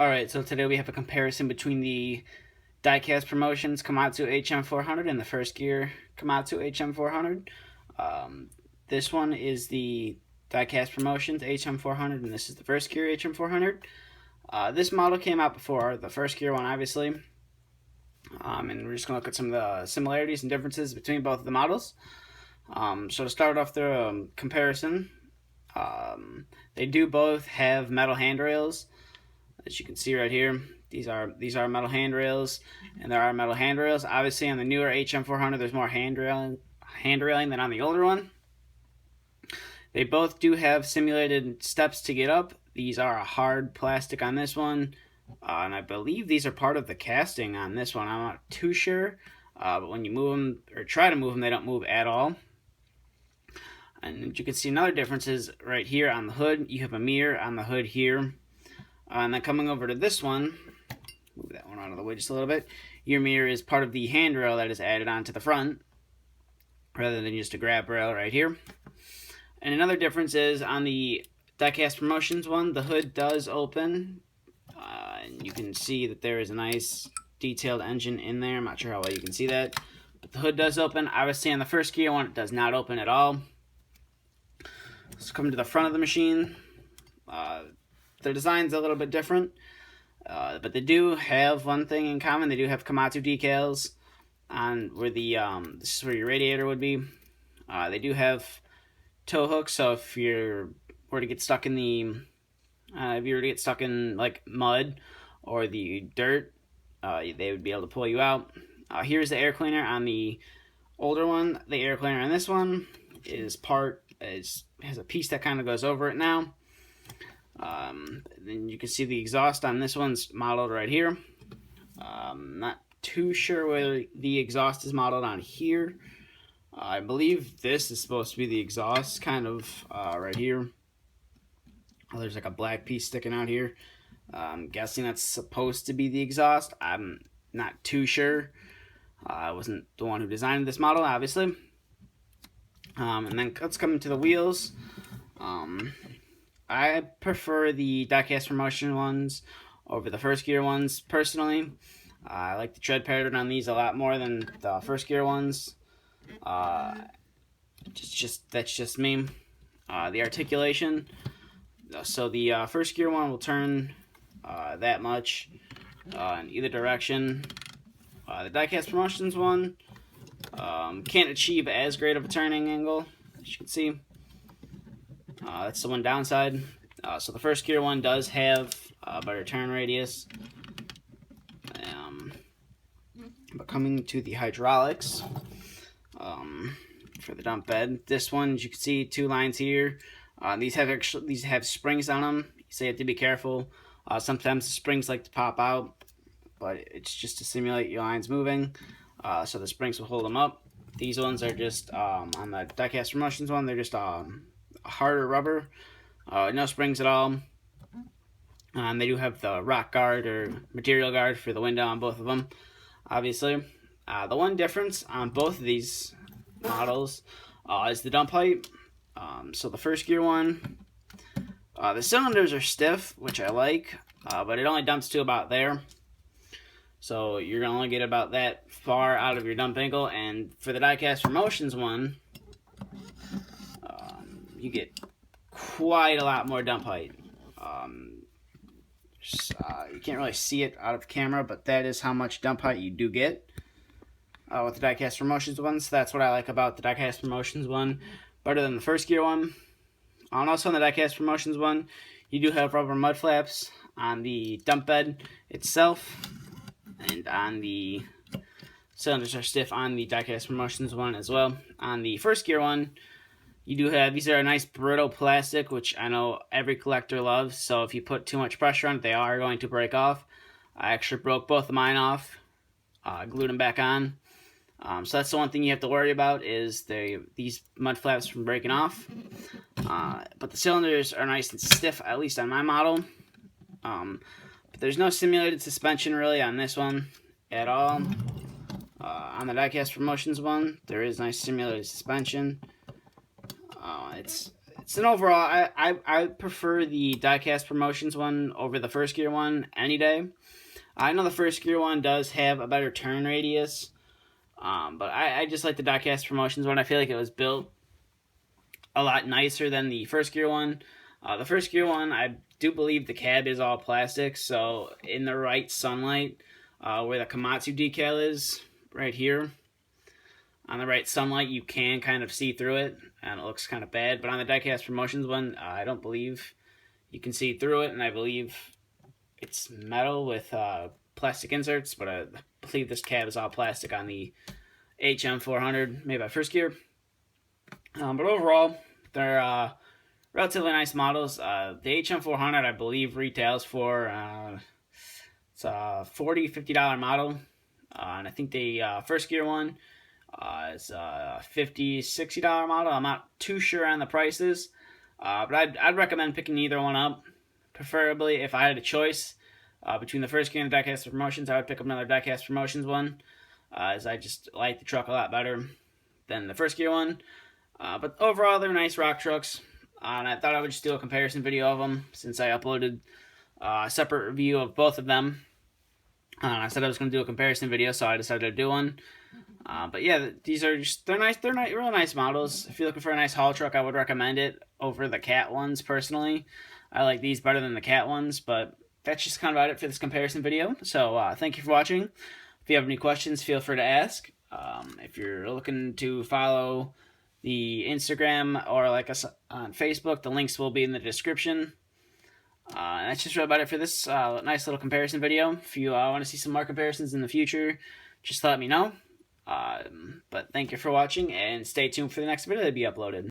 Alright, so today we have a comparison between the Diecast Promotions Komatsu HM400 and the First Gear Komatsu HM400. This one is the Diecast Promotions HM400 and this is the First Gear HM400. This model came out before the First Gear one, obviously. And we're just going to look at some of the similarities and differences between both of the models. So to start off the comparison, they do both have metal handrails. As you can see right here, these are metal handrails, and there are metal handrails. Obviously, on the newer HM400, there's more handrailing than on the older one. They both do have simulated steps to get up. These are a hard plastic on this one, and I believe these are part of the casting on this one. I'm not too sure, but when you move them or try to move them, they don't move at all. And you can see another difference is right here on the hood. You have a mirror on the hood here. And then coming over to this one, move that one out of the way just a little bit. Your mirror is part of the handrail that is added onto the front, rather than just a grab rail right here. And another difference is on the Diecast Promotions one, the hood does open. And you can see that there is a nice detailed engine in there. I'm not sure how well you can see that. But the hood does open. Obviously on the First Gear one, it does not open at all. Let's come to the front of the machine. The design's a little bit different, but they do have one thing in common. They do have Komatsu decals on where the this is where your radiator would be. They do have tow hooks, so if you were to get stuck in like mud or the dirt, they would be able to pull you out. Here's the air cleaner on the older one. The air cleaner on this one has a piece that kind of goes over it now. Then you can see the exhaust on this one's modeled right here. Not too sure whether the exhaust is modeled on here. I believe this is supposed to be the exhaust, kind of right here. There's like a black piece sticking out here. I'm guessing that's supposed to be the exhaust. I'm not too sure. I wasn't the one who designed this model, obviously. And then let's come into the wheels. I prefer the Diecast Promotion ones over the First Gear ones, personally. I like the tread pattern on these a lot more than the First Gear ones. That's just me. The articulation. So the First Gear one will turn that much in either direction. The Diecast Promotions one can't achieve as great of a turning angle, as you can see. That's the one downside. So the First Gear one does have a better turn radius. But coming to the hydraulics for the dump bed, this one, as you can see, two lines here. These have springs on them, so you have to be careful. Sometimes the springs like to pop out, but it's just to simulate your lines moving. So the springs will hold them up. These ones are just on the Diecast Promotions one. They're just harder rubber, no springs at all. They do have the rock guard or material guard for the window on both of them, obviously. The one difference on both of these models is the dump height. So the First Gear one, the cylinders are stiff, which I like, but it only dumps to about there. So you're going to only get about that far out of your dump angle. And for the Diecast Promotions one, you get quite a lot more dump height. You can't really see it out of camera, but that is how much dump height you do get with the Diecast Promotions one. So that's what I like about the Diecast Promotions one, better than the First Gear one. And also on the Diecast Promotions one, you do have rubber mud flaps on the dump bed itself, and on the cylinders are stiff on the Diecast Promotions one as well. On the First Gear one, you do have, these are a nice brittle plastic, which I know every collector loves, so if you put too much pressure on it, they are going to break off. I actually broke both of mine off, glued them back on. So that's the one thing you have to worry about, is these mud flaps from breaking off. But the cylinders are nice and stiff, at least on my model. But there's no simulated suspension really on this one at all. On the Diecast Promotions one, there is nice simulated suspension. It's So overall, I prefer the diecast promotions one over the first gear one any day. I know the first gear one does have a better turn radius, but I just like the diecast promotions one. I feel like it was built a lot nicer than the first gear one. The first gear one, I do believe the cab is all plastic, so in the right sunlight, where the Komatsu decal is, right here, on the right sunlight, you can kind of see through it, and it looks kind of bad. But on the diecast promotions one, I don't believe you can see through it, and I believe it's metal with plastic inserts, but I believe this cab is all plastic on the HM400 made by First Gear. But overall, they're relatively nice models. The HM400, I believe, retails for it's a $40, $50 model, and I think the First Gear one is a $50, $60 model. I'm not too sure on the prices, but I'd recommend picking either one up. Preferably, if I had a choice between the First Gear and the diecast promotions, I would pick up another diecast promotions one, as I just like the truck a lot better than the First Gear one. But overall, they're nice rock trucks, and I thought I would just do a comparison video of them since I uploaded a separate review of both of them. I said I was going to do a comparison video, so I decided to do one. But yeah, they're nice. They're real nice models. If you're looking for a nice haul truck, I would recommend it over the Cat ones personally. I like these better than the Cat ones, but that's just kind of about it for this comparison video. So thank you for watching. If you have any questions, feel free to ask. If you're looking to follow the Instagram or like us on Facebook, the links will be in the description. That's just about it for this nice little comparison video. If you want to see some more comparisons in the future, just let me know. But thank you for watching, and stay tuned for the next video to be uploaded.